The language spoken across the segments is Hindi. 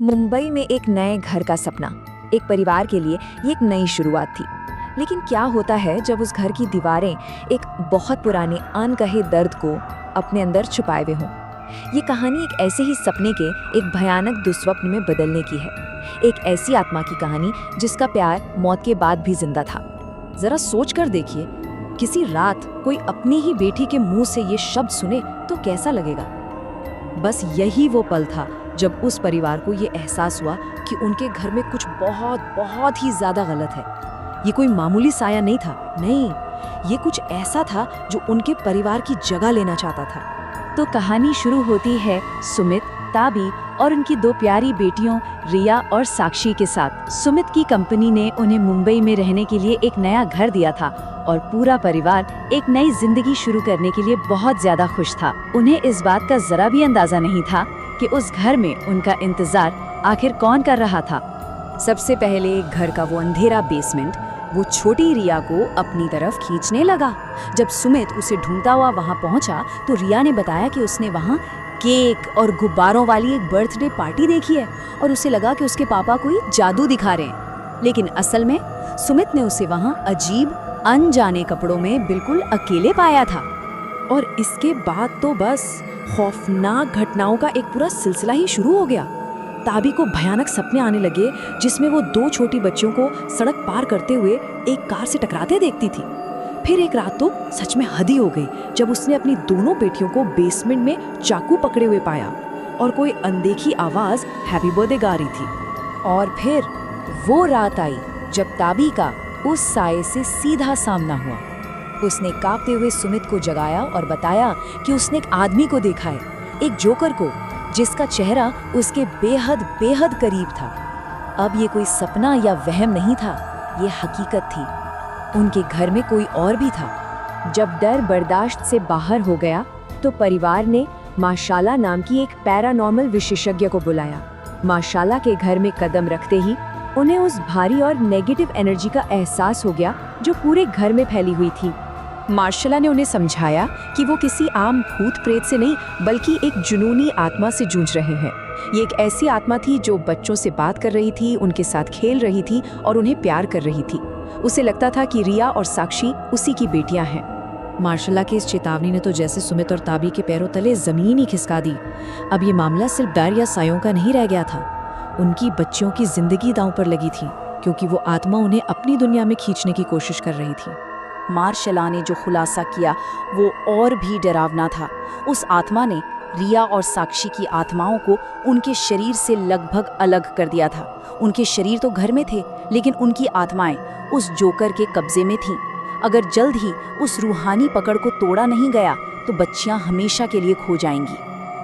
मुंबई में एक नए घर का सपना एक परिवार के लिए ये एक नई शुरुआत थी। लेकिन क्या होता है जब उस घर की दीवारें एक बहुत पुराने अनकहे दर्द को अपने अंदर छुपाए हुए हों। ये कहानी एक ऐसे ही सपने के एक भयानक दुस्वप्न में बदलने की है। एक ऐसी आत्मा की कहानी जिसका प्यार मौत के बाद भी जिंदा था। जरा सोच कर देखिए, किसी रात कोई अपनी ही बेटी के मुंह से ये शब्द सुने तो कैसा लगेगा। बस यही वो पल था जब उस परिवार को ये एहसास हुआ कि उनके घर में कुछ बहुत बहुत ही ज्यादा गलत है। ये कोई मामूली साया नहीं था, नहीं, ये कुछ ऐसा था जो उनके परिवार की जगह लेना चाहता था। तो कहानी शुरू होती है सुमित, ताबी और उनकी दो प्यारी बेटियों रिया और साक्षी के साथ। सुमित की कंपनी ने उन्हें मुंबई में रहने के लिए एक नया घर दिया था और पूरा परिवार एक नई जिंदगी शुरू करने के लिए बहुत ज्यादा खुश था। उन्हें इस बात का जरा भी अंदाजा नहीं था कि उस घर में उनका इंतजार आखिर कौन कर रहा था। सबसे पहले घर का वो अंधेरा बेसमेंट वो छोटी रिया को अपनी तरफ खींचने लगा। जब सुमित उसे ढूंढता हुआ वहां पहुंचा तो रिया ने बताया कि उसने वहां केक और गुब्बारों वाली एक बर्थडे पार्टी देखी है और उसे लगा कि उसके पापा कोई जादू दिखा रहे हैं। लेकिन असल में सुमित ने उसे वहां अजीब अनजाने कपड़ों में बिल्कुल अकेले पाया था। और इसके बाद तो बस खौफनाक घटनाओं का एक पूरा सिलसिला ही शुरू हो गया। ताबी को भयानक सपने आने लगे जिसमें वो दो छोटी बच्चियों को सड़क पार करते हुए एक कार से टकराते देखती थी। फिर एक रात तो सच में हद ही हो गई जब उसने अपनी दोनों बेटियों को बेसमेंट में चाकू पकड़े हुए पाया और कोई अनदेखी आवाज हैप्पी बर्थडे गा रही थी। और फिर वो रात आई जब ताबी का उस साये से सीधा सामना हुआ। उसने कांपते हुए सुमित को जगाया और बताया कि उसने एक आदमी को देखा है, एक जोकर को, जिसका चेहरा उसके बेहद बेहद करीब था। अब ये कोई सपना या वहम नहीं था, ये हकीकत थी। उनके घर में कोई और भी था। जब डर बर्दाश्त से बाहर हो गया तो परिवार ने माशाला नाम की एक पैरानॉर्मल विशेषज्ञ को बुलाया। माशाला के घर में कदम रखते ही उन्हें उस भारी और नेगेटिव एनर्जी का एहसास हो गया जो पूरे घर में फैली हुई थी। मार्शला ने उन्हें समझाया कि वो किसी आम भूत प्रेत से नहीं बल्कि एक जुनूनी आत्मा से जूझ रहे हैं। ये एक ऐसी आत्मा थी जो बच्चों से बात कर रही थी, उनके साथ खेल रही थी और उन्हें प्यार कर रही थी। उसे लगता था कि रिया और साक्षी उसी की बेटियां हैं। मार्शला की इस चेतावनी ने तो जैसे सुमित और ताबी के पैरों तले जमीन ही खिसका दी। अब ये मामला सिर्फ डर या सायों का नहीं रह गया था, उनकी बच्चियों की जिंदगी दांव पर लगी थी, क्योंकि वो आत्मा उन्हें अपनी दुनिया में खींचने की कोशिश कर रही थी। मार्शला ने जो खुलासा किया वो और भी डरावना था। उस आत्मा ने रिया और साक्षी की आत्माओं को उनके शरीर से लगभग अलग कर दिया था। उनके शरीर तो घर में थे, लेकिन उनकी आत्माएं उस जोकर के कब्जे में थीं। अगर जल्द ही उस रूहानी पकड़ को तोड़ा नहीं गया तो बच्चियां हमेशा के लिए खो जाएंगी।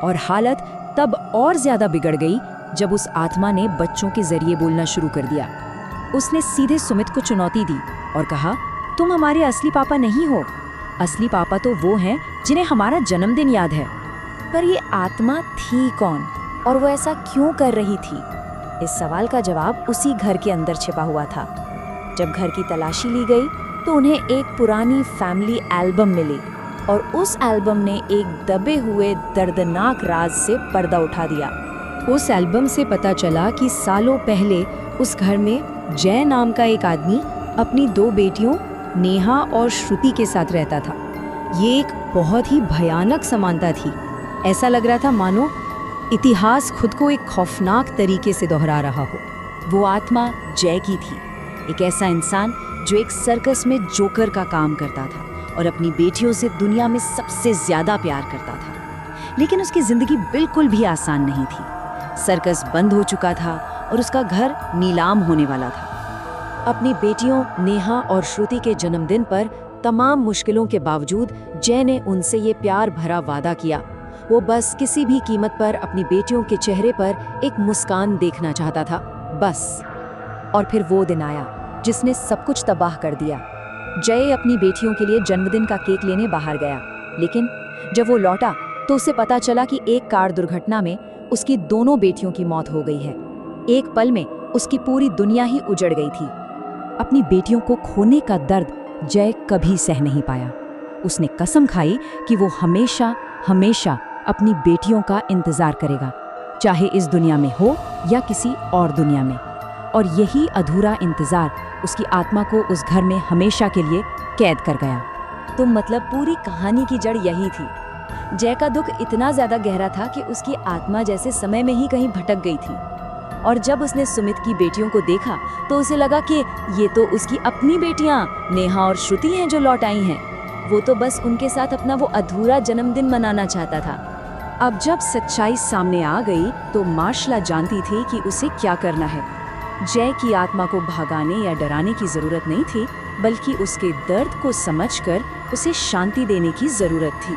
और हालत तब और ज्यादा बिगड़ गई जब उस आत्मा ने बच्चों के जरिए बोलना शुरू कर दिया। उसने सीधे सुमित को चुनौती दी और कहा, तुम हमारे असली पापा नहीं हो। असली पापा तो वो हैं जिन्हें हमारा जन्मदिन याद है। पर ये आत्मा थी कौन और वो ऐसा क्यों कर रही थी? इस सवाल का जवाब उसी घर के अंदर छिपा हुआ था। जब घर की तलाशी ली गई तो उन्हें एक पुरानी फैमिली एल्बम मिली और उस एल्बम ने एक दबे हुए दर्दनाक राज से पर्दा उठा दिया। उस एल्बम से पता चला कि सालों पहले उस घर में जय नाम का एक आदमी अपनी दो बेटियों नेहा और श्रुति के साथ रहता था। ये एक बहुत ही भयानक समानता थी। ऐसा लग रहा था मानो इतिहास खुद को एक खौफनाक तरीके से दोहरा रहा हो। वो आत्मा जय की थी, एक ऐसा इंसान जो एक सर्कस में जोकर का काम करता था और अपनी बेटियों से दुनिया में सबसे ज्यादा प्यार करता था। लेकिन उसकी जिंदगी बिल्कुल भी आसान नहीं थी। सर्कस बंद हो चुका था और उसका घर नीलाम होने वाला था। अपनी बेटियों नेहा और श्रुति के जन्मदिन पर तमाम मुश्किलों के बावजूद जय ने उनसे ये प्यार भरा वादा किया। वो बस किसी भी कीमत पर अपनी बेटियों के चेहरे पर एक मुस्कान देखना चाहता था, बस। और फिर वो दिन आया जिसने सब कुछ तबाह कर दिया। जय अपनी बेटियों के लिए जन्मदिन का केक लेने बाहर गया, लेकिन जब वो लौटा तो उसे पता चला कि एक कार दुर्घटना में उसकी दोनों बेटियों की मौत हो गई है। एक पल में उसकी पूरी दुनिया ही उजड़ गई थी। अपनी बेटियों को खोने का दर्द जय कभी सह नहीं पाया। उसने कसम खाई कि वो हमेशा हमेशा अपनी बेटियों का इंतजार करेगा, चाहे इस दुनिया में हो या किसी और दुनिया में। और यही अधूरा इंतजार उसकी आत्मा को उस घर में हमेशा के लिए कैद कर गया। तो मतलब पूरी कहानी की जड़ यही थी। जय का दुख इतना ज्यादा गहरा था कि उसकी आत्मा जैसे समय में ही कहीं भटक गई थी। और जब उसने सुमित की बेटियों को देखा तो उसे लगा कि ये तो उसकी अपनी बेटियां नेहा और श्रुति हैं जो लौट आई हैं। वो तो बस उनके साथ अपना वो अधूरा जन्मदिन मनाना चाहता था। अब जब सच्चाई सामने आ गई तो मार्शला जानती थी कि उसे क्या करना है। जय की आत्मा को भगाने या डराने की जरूरत नहीं थी, बल्कि उसके दर्द को समझकर उसे शांति देने की जरूरत थी।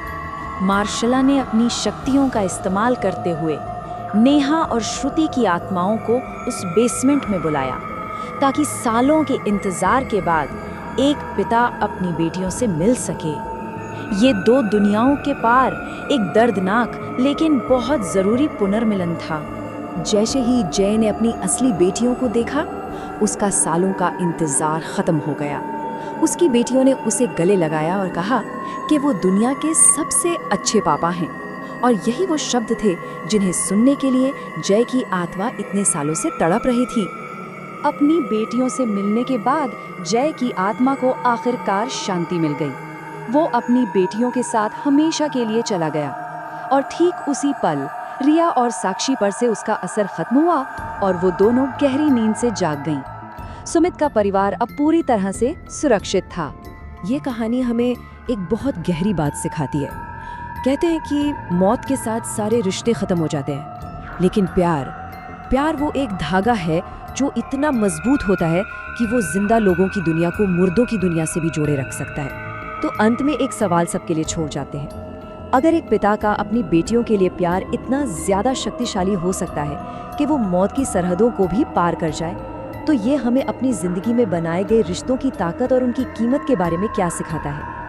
मार्शला ने अपनी शक्तियों का इस्तेमाल करते हुए नेहा और श्रुति की आत्माओं को उस बेसमेंट में बुलाया, ताकि सालों के इंतजार के बाद एक पिता अपनी बेटियों से मिल सके। ये दो दुनियाओं के पार एक दर्दनाक लेकिन बहुत जरूरी पुनर्मिलन था। जैसे ही जय ने अपनी असली बेटियों को देखा, उसका सालों का इंतजार खत्म हो गया। उसकी बेटियों ने उसे गले लगाया और कहा कि वो दुनिया के सबसे अच्छे पापा हैं। और यही वो शब्द थे जिन्हें सुनने के लिए जय की आत्मा इतने सालों से तड़प रही थी। अपनी बेटियों से मिलने के बाद जय की आत्मा को आखिरकार शांति मिल गई। वो अपनी बेटियों के साथ हमेशा के लिए चला गया। और ठीक उसी पल रिया और साक्षी पर से उसका असर खत्म हुआ और वो दोनों गहरी नींद से जाग गईं। सुमित का परिवार अब पूरी तरह से सुरक्षित था। ये कहानी हमें एक बहुत गहरी बात सिखाती है। कहते हैं कि मौत के साथ सारे रिश्ते खत्म हो जाते हैं, लेकिन प्यार वो एक धागा है जो इतना मजबूत होता है कि वो जिंदा लोगों की दुनिया को मुर्दों की दुनिया से भी जोड़े रख सकता है। तो अंत में एक सवाल सबके लिए छोड़ जाते हैं। अगर एक पिता का अपनी बेटियों के लिए प्यार इतना ज्यादा शक्तिशाली हो सकता है कि वो मौत की सरहदों को भी पार कर जाए, तो ये हमें अपनी जिंदगी में बनाए गए रिश्तों की ताकत और उनकी कीमत के बारे में क्या सिखाता है?